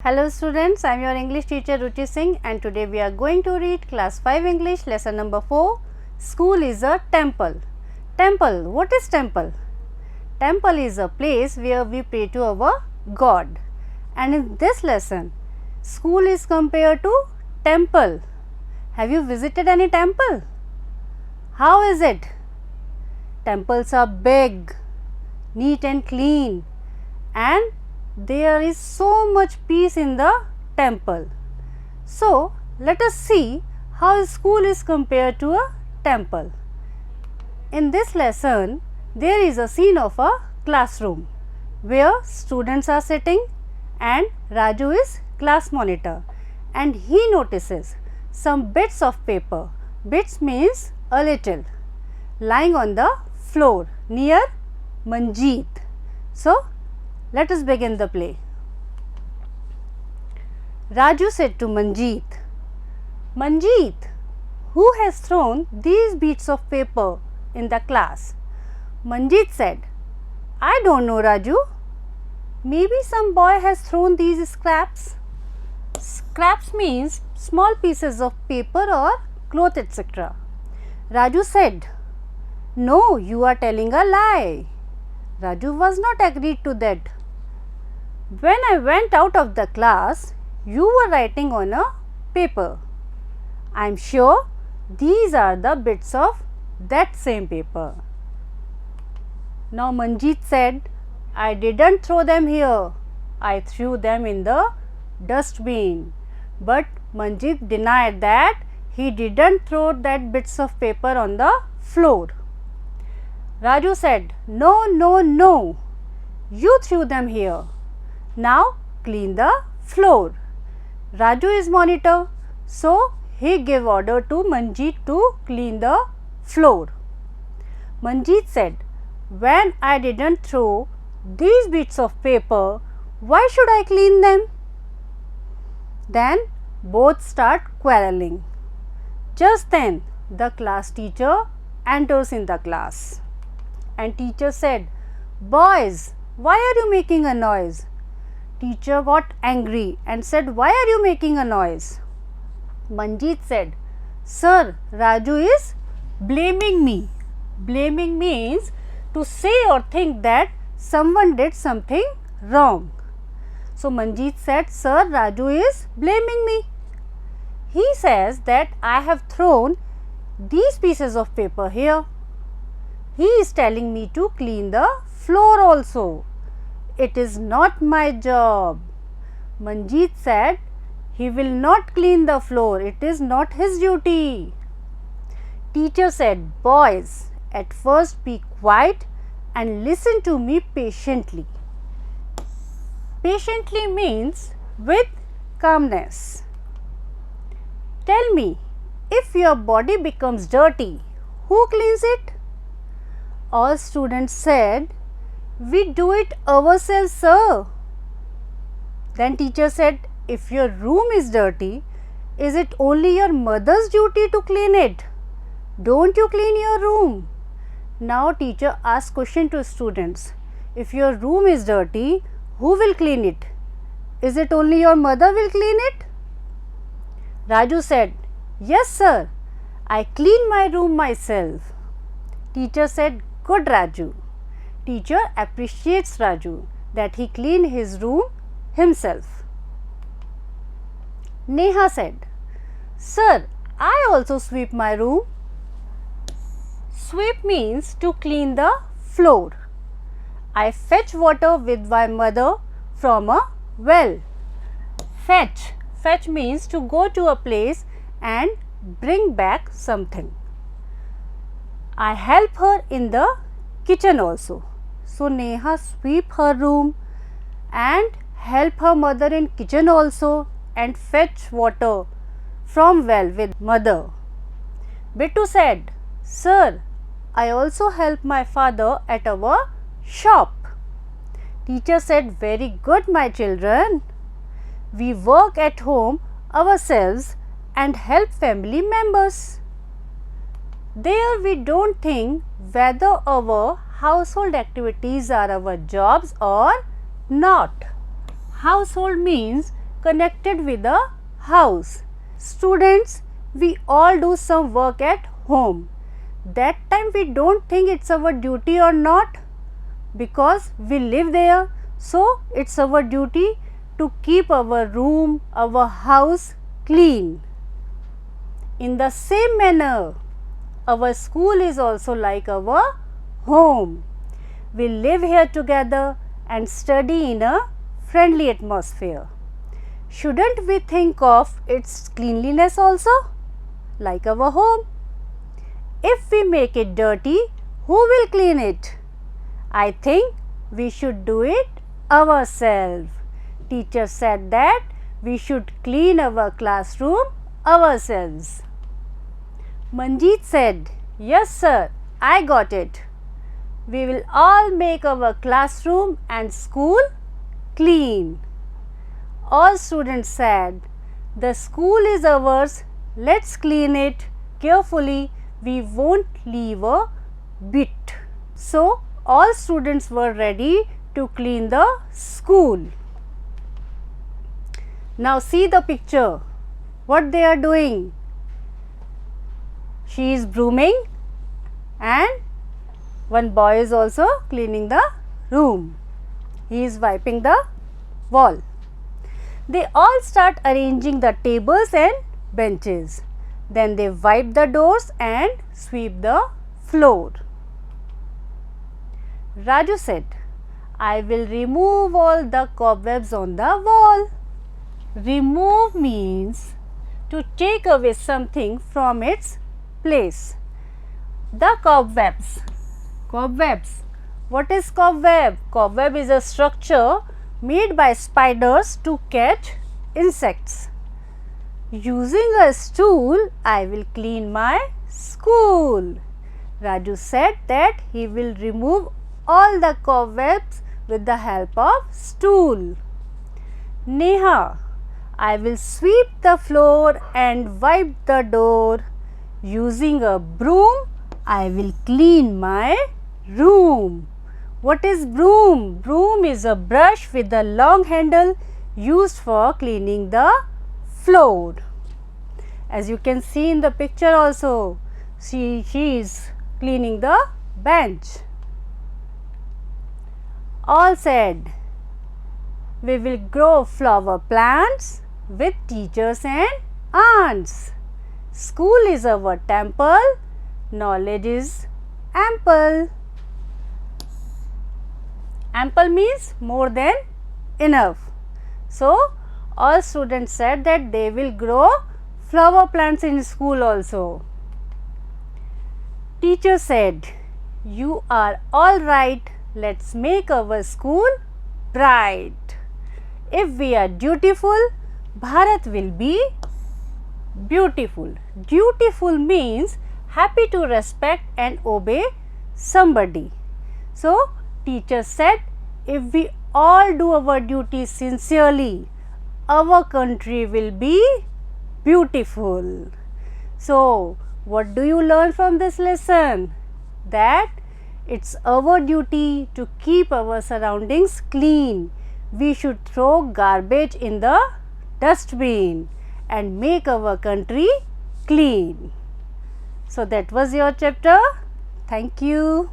Hello students, I am your English teacher Ruchi Singh and today we are going to read class 5 English lesson number 4. School is a temple. Temple, what is temple? Temple is a place where we pray to our God. And in this lesson, school is compared to temple. Have you visited any temple? How is it? Temples are big, neat and clean, and there is so much peace in the temple. So, let us see how a school is compared to a temple. In this lesson, there is a scene of a classroom where students are sitting and Raju is class monitor, and he notices some bits of paper, bits means a little, lying on the floor near Manjeet. So, let us begin the play. Raju said to Manjeet, Manjeet, who has thrown these bits of paper in the class? Manjeet said, I don't know, Raju. Maybe some boy has thrown these scraps. Scraps means small pieces of paper or cloth, etc. Raju said, no, you are telling a lie. Raju was not agreed to that. When I went out of the class, you were writing on a paper. I am sure these are the bits of that same paper. Now Manjeet said, I didn't throw them here. I threw them in the dustbin. But Manjeet denied that he didn't throw that bits of paper on the floor. Raju said, no, no, no. You threw them here. Now clean the floor. Raju is monitor, so he gave order to Manjeet to clean the floor. Manjeet said, when I didn't throw these bits of paper, why should I clean them? Then both start quarreling. Just then the class teacher enters in the class, and teacher said, boys, why are you making a noise? Teacher got angry and said, why are you making a noise? Manjeet said, sir, Raju is blaming me. Blaming means to say or think that someone did something wrong. So Manjeet said, sir, Raju is blaming me. He says that I have thrown these pieces of paper here. He is telling me to clean the floor also. It is not my job. Manjeet said he will not clean the floor. It is not his duty. Teacher said, boys, at first be quiet and listen to me patiently. Patiently means with calmness. Tell me, if your body becomes dirty, who cleans it? All students said, we do it ourselves, sir. Then teacher said, if your room is dirty, is it only your mother's duty to clean it? Don't you clean your room? Now teacher asks question to students, if your room is dirty, who will clean it? Is it only your mother will clean it? Raju said, yes sir, I clean my room myself. Teacher said, good Raju. Teacher appreciates Raju that he cleaned his room himself. Neha said, sir, I also sweep my room. Sweep means to clean the floor. I fetch water with my mother from a well. Fetch. Fetch means to go to a place and bring back something. I help her in the kitchen also. So Neha sweep her room and help her mother in kitchen also and fetch water from well with mother. Bittu said, sir, I also help my father at our shop. Teacher said, very good my children. We work at home ourselves and help family members. There we don't think whether our household activities are our jobs or not. Household means connected with the house. Students, we all do some work at home. That time we don't think it's our duty or not, because we live there. So it's our duty to keep our room, our house clean. In the same manner, our school is also like our home. We live here together and study in a friendly atmosphere. Shouldn't we think of its cleanliness also, like our home? If we make it dirty, who will clean it? I think we should do it ourselves. Teacher said that we should clean our classroom ourselves. Manjeet said, "Yes sir, I got it. We will all make our classroom and school clean." All students said, "The school is ours, let's clean it carefully, we won't leave a bit." So, all students were ready to clean the school. Now see the picture, what they are doing. She is brooming and one boy is also cleaning the room. He is wiping the wall. They all start arranging the tables and benches. Then they wipe the doors and sweep the floor. Raju said, "I will remove all the cobwebs on the wall." Remove means to take away something from its place. The cobwebs. Cobwebs. What is cobweb? Cobweb is a structure made by spiders to catch insects. Using a stool, I will clean my school. Raju said that he will remove all the cobwebs with the help of stool. Neha, I will sweep the floor and wipe the door. Using a broom, I will clean my room. What is broom? Broom is a brush with a long handle used for cleaning the floor. As you can see in the picture also, she is cleaning the bench. All said, "We will grow flower plants with teachers and aunts. School is our temple, knowledge is ample." Ample means more than enough. So, all students said that they will grow flower plants in school also. Teacher said, "You are all right, let's make our school bright. If we are dutiful, Bharat will be beautiful." Dutiful means happy to respect and obey somebody. So, teacher said, if we all do our duty sincerely, our country will be beautiful. So, what do you learn from this lesson? That it's our duty to keep our surroundings clean. We should throw garbage in the dustbin and make our country clean. So, that was your chapter. Thank you.